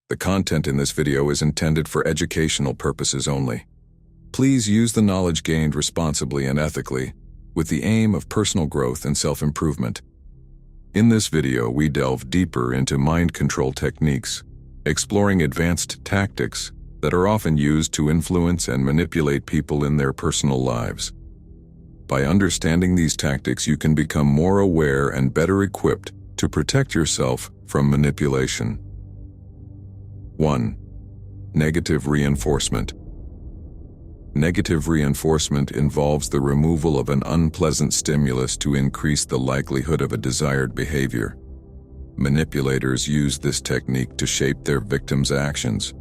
The content in this video is intended for educational purposes only. Please use the knowledge gained responsibly and ethically, with the aim of personal growth and self-improvement. In this video, we delve deeper into mind control techniques, exploring advanced tactics that are often used to influence and manipulate people in their personal lives. By understanding these tactics, you can become more aware and better equipped to protect yourself from manipulation. 1. Negative reinforcement. Negative reinforcement involves the removal of an unpleasant stimulus to increase the likelihood of a desired behavior. Manipulators use this technique to shape their victims' actions.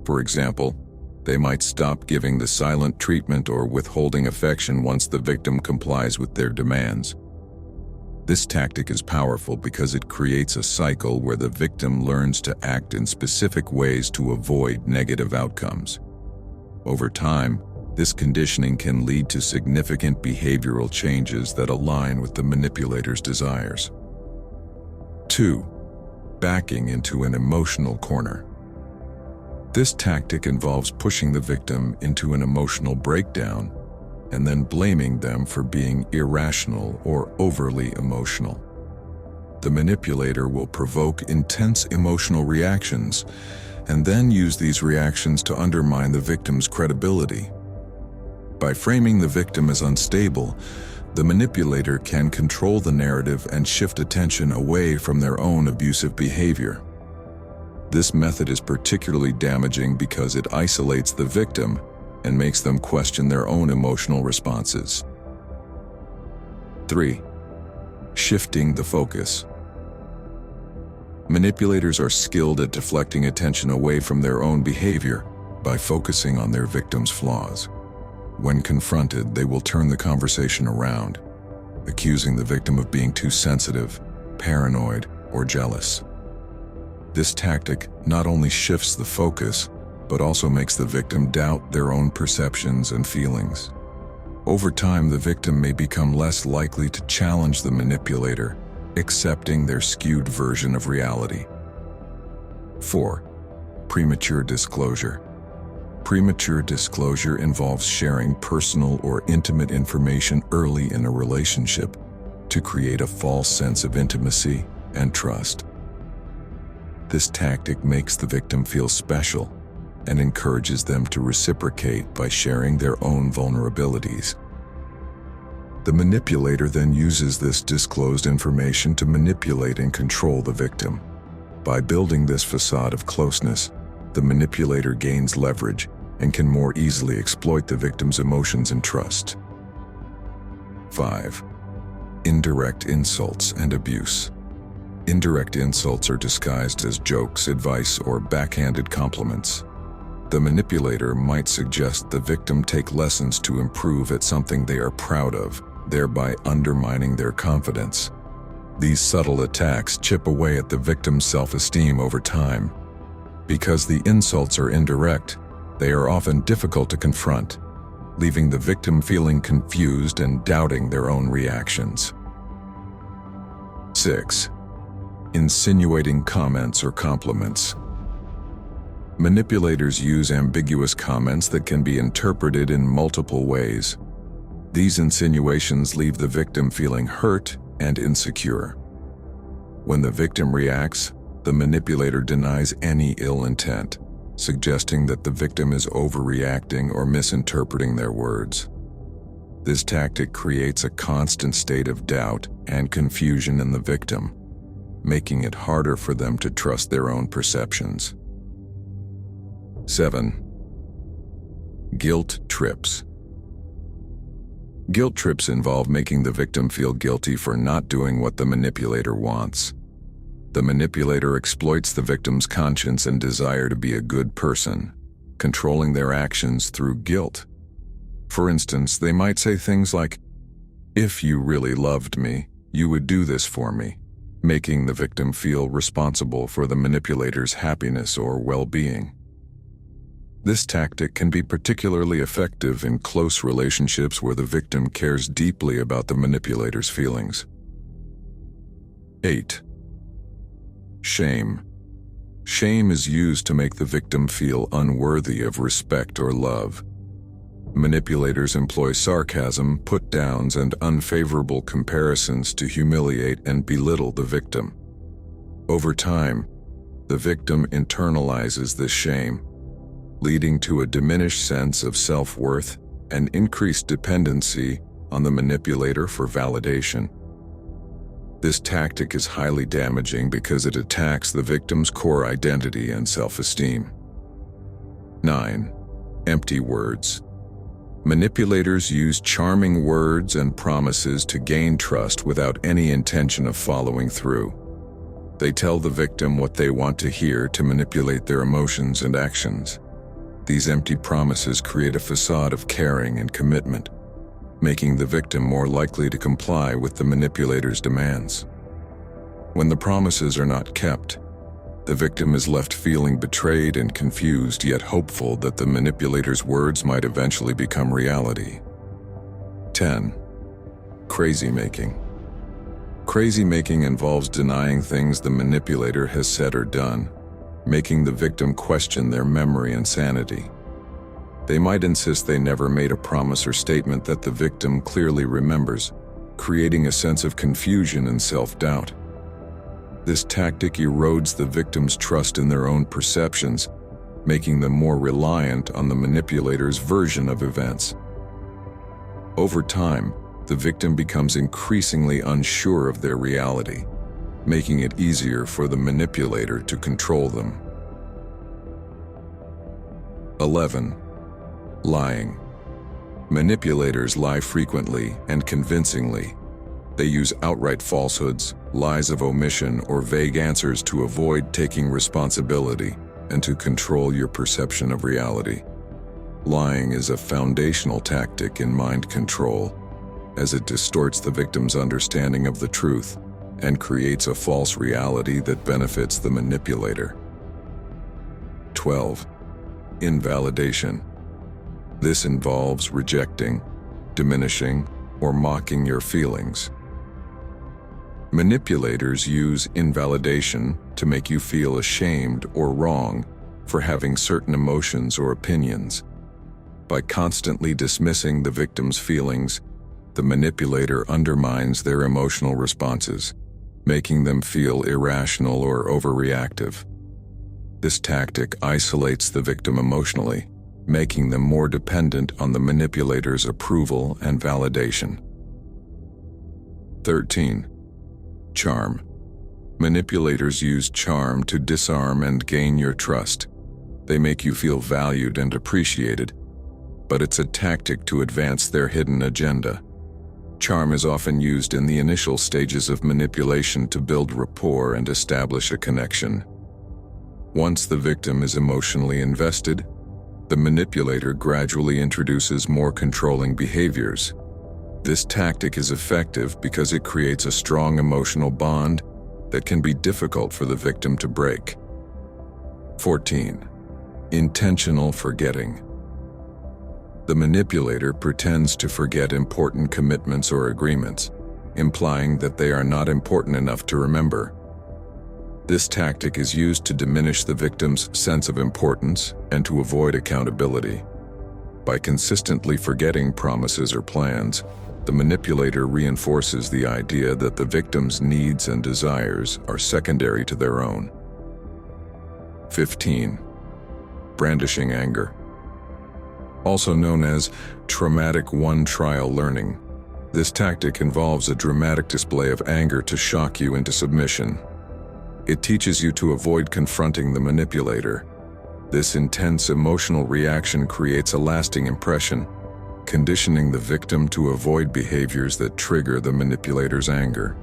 For example, they might stop giving the silent treatment or withholding affection once the victim complies with their demands. This tactic is powerful because it creates a cycle where the victim learns to act in specific ways to avoid negative outcomes. Over time, this conditioning can lead to significant behavioral changes that align with the manipulator's desires. 2. Backing into an emotional corner. This tactic involves pushing the victim into an emotional breakdown and then blaming them for being irrational or overly emotional. The manipulator will provoke intense emotional reactions and then use these reactions to undermine the victim's credibility. By framing the victim as unstable, the manipulator can control the narrative and shift attention away from their own abusive behavior. This method is particularly damaging because it isolates the victim and makes them question their own emotional responses. 3. Shifting the focus. Manipulators are skilled at deflecting attention away from their own behavior by focusing on their victim's flaws. When confronted, they will turn the conversation around, accusing the victim of being too sensitive, paranoid, or jealous. This tactic not only shifts the focus, but also makes the victim doubt their own perceptions and feelings. Over time, the victim may become less likely to challenge the manipulator, accepting their skewed version of reality. 4. Premature disclosure. Premature disclosure involves sharing personal or intimate information early in a relationship to create a false sense of intimacy and trust. This tactic makes the victim feel special and encourages them to reciprocate by sharing their own vulnerabilities. The manipulator then uses this disclosed information to manipulate and control the victim. By building this facade of closeness, the manipulator gains leverage and can more easily exploit the victim's emotions and trust. 5. Indirect insults and abuse. Indirect insults are disguised as jokes, advice, or backhanded compliments. The manipulator might suggest the victim take lessons to improve at something they are proud of, thereby undermining their confidence. These subtle attacks chip away at the victim's self-esteem over time. Because the insults are indirect, they are often difficult to confront, leaving the victim feeling confused and doubting their own reactions. 6. Insinuating comments or compliments. Manipulators use ambiguous comments that can be interpreted in multiple ways. These insinuations leave the victim feeling hurt and insecure. When the victim reacts, the manipulator denies any ill intent, suggesting that the victim is overreacting or misinterpreting their words. This tactic creates a constant state of doubt and confusion in the victim, making it harder for them to trust their own perceptions. 7. Guilt trips. Guilt trips involve making the victim feel guilty for not doing what the manipulator wants. The manipulator exploits the victim's conscience and desire to be a good person, controlling their actions through guilt. For instance, they might say things like, "If you really loved me, you would do this for me," making the victim feel responsible for the manipulator's happiness or well-being. This tactic can be particularly effective in close relationships where the victim cares deeply about the manipulator's feelings. 8. Shame. Shame is used to make the victim feel unworthy of respect or love. Manipulators employ sarcasm, put-downs, and unfavorable comparisons to humiliate and belittle the victim. Over time, the victim internalizes this shame, leading to a diminished sense of self-worth and increased dependency on the manipulator for validation. This tactic is highly damaging because it attacks the victim's core identity and self-esteem. 9. Empty words. Manipulators use charming words and promises to gain trust without any intention of following through. They tell the victim what they want to hear to manipulate their emotions and actions. These empty promises create a facade of caring and commitment, making the victim more likely to comply with the manipulator's demands. When the promises are not kept, the victim is left feeling betrayed and confused, yet hopeful that the manipulator's words might eventually become reality. 10. Crazymaking. Crazymaking involves denying things the manipulator has said or done, making the victim question their memory and sanity. They might insist they never made a promise or statement that the victim clearly remembers, creating a sense of confusion and self-doubt. This tactic erodes the victim's trust in their own perceptions, making them more reliant on the manipulator's version of events. Over time, the victim becomes increasingly unsure of their reality, making it easier for the manipulator to control them. 11. Lying. Manipulators lie frequently and convincingly. They use outright falsehoods, lies of omission, or vague answers to avoid taking responsibility and to control your perception of reality. Lying is a foundational tactic in mind control, as it distorts the victim's understanding of the truth and creates a false reality that benefits the manipulator. 12. Invalidation. This involves rejecting, diminishing, or mocking your feelings. Manipulators use invalidation to make you feel ashamed or wrong for having certain emotions or opinions. By constantly dismissing the victim's feelings, the manipulator undermines their emotional responses, making them feel irrational or overreactive. This tactic isolates the victim emotionally, making them more dependent on the manipulator's approval and validation. 13. Charm. Manipulators use charm to disarm and gain your trust. They make you feel valued and appreciated, but it's a tactic to advance their hidden agenda. Charm is often used in the initial stages of manipulation to build rapport and establish a connection. Once the victim is emotionally invested, the manipulator gradually introduces more controlling behaviors. This tactic is effective because it creates a strong emotional bond that can be difficult for the victim to break. 14. Intentional forgetting. The manipulator pretends to forget important commitments or agreements, implying that they are not important enough to remember. This tactic is used to diminish the victim's sense of importance and to avoid accountability. By consistently forgetting promises or plans, the manipulator reinforces the idea that the victim's needs and desires are secondary to their own. 15. Brandishing anger. Also known as traumatic one-trial learning, this tactic involves a dramatic display of anger to shock you into submission. It teaches you to avoid confronting the manipulator. This intense emotional reaction creates a lasting impression, conditioning the victim to avoid behaviors that trigger the manipulator's anger.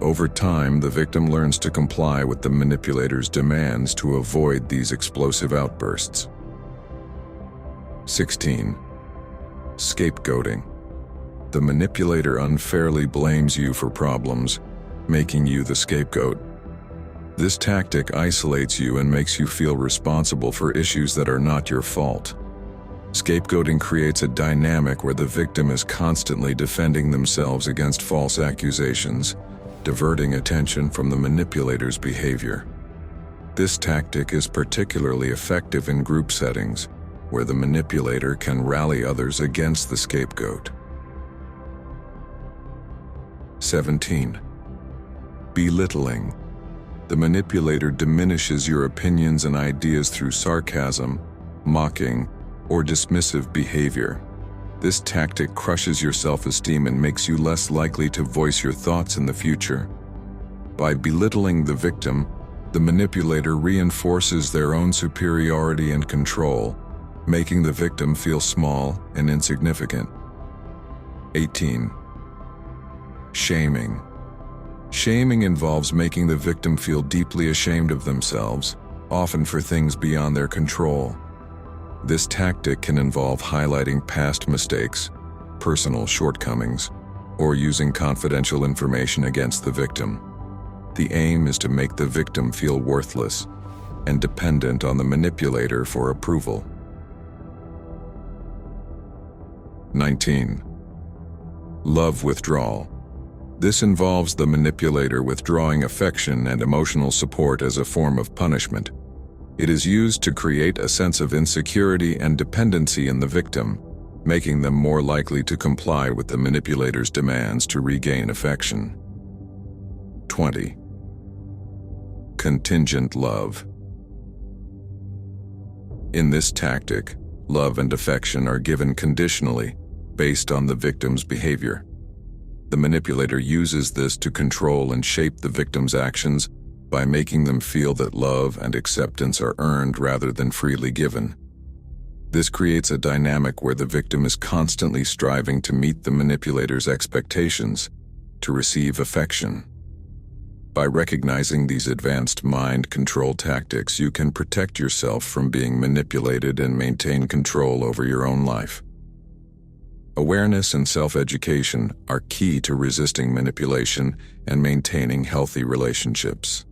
Over time, the victim learns to comply with the manipulator's demands to avoid these explosive outbursts. 16. Scapegoating. The manipulator unfairly blames you for problems, making you the scapegoat. This tactic isolates you and makes you feel responsible for issues that are not your fault. Scapegoating creates a dynamic where the victim is constantly defending themselves against false accusations, diverting attention from the manipulator's behavior. This tactic is particularly effective in group settings, where the manipulator can rally others against the scapegoat. 17. Belittling. The manipulator diminishes your opinions and ideas through sarcasm, mocking, or dismissive behavior. This tactic crushes your self-esteem and makes you less likely to voice your thoughts in the future. By belittling the victim, the manipulator reinforces their own superiority and control, making the victim feel small and insignificant. 18. Shaming. Shaming involves making the victim feel deeply ashamed of themselves, often for things beyond their control. This tactic can involve highlighting past mistakes, personal shortcomings, or using confidential information against the victim. The aim is to make the victim feel worthless and dependent on the manipulator for approval. 19. Love withdrawal. This involves the manipulator withdrawing affection and emotional support as a form of punishment. It is used to create a sense of insecurity and dependency in the victim, making them more likely to comply with the manipulator's demands to regain affection. 20. Contingent love. In this tactic, love and affection are given conditionally, based on the victim's behavior. The manipulator uses this to control and shape the victim's actions by making them feel that love and acceptance are earned rather than freely given. This creates a dynamic where the victim is constantly striving to meet the manipulator's expectations, to receive affection. By recognizing these advanced mind control tactics, you can protect yourself from being manipulated and maintain control over your own life. Awareness and self-education are key to resisting manipulation and maintaining healthy relationships.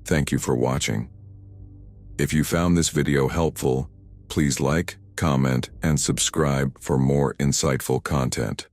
Thank you for watching. If you found this video helpful, please like, comment, and subscribe for more insightful content.